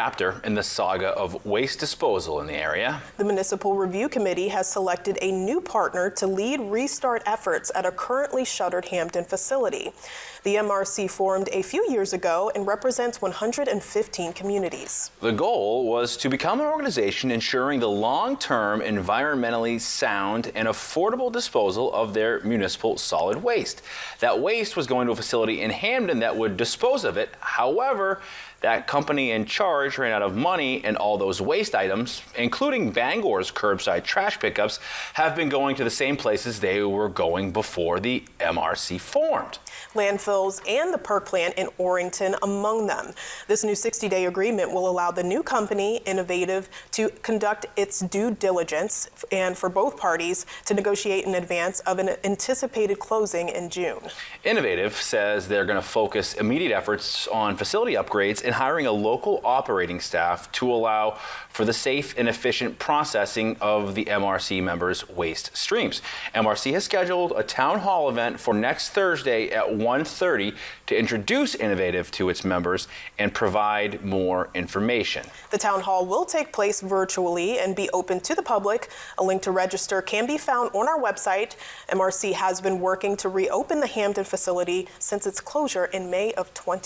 chapter in the saga of waste disposal in the area. The Municipal Review Committee has selected a new partner to lead restart efforts at a currently shuttered Hampden facility. The MRC formed a few years ago and represents 115 communities. The goal was to become an organization ensuring the long-term, environmentally sound and affordable disposal of their municipal solid waste. That waste was going to a facility in Hampden that would dispose of it. However, that company in charge ran out of money, and all those waste items, including Bangor's curbside trash pickups, have been going to the same places they were going before the MRC formed. Landfills and the Perk plant in Orrington among them. This new 60-day agreement will allow the new company, Innovative, to conduct its due diligence and for both parties to negotiate in advance of an anticipated closing in June. Innovative says they're going to focus immediate efforts on facility upgrades and hiring a local operating staff to allow for the safe and efficient processing of the MRC members' waste streams. MRC has scheduled a town hall event for next Thursday at 1:30 to introduce Innovative to its members and provide more information. The town hall will take place virtually and be open to the public. A link to register can be found on our website. MRC has been working to reopen the Hampden facility since its closure in May of 2020.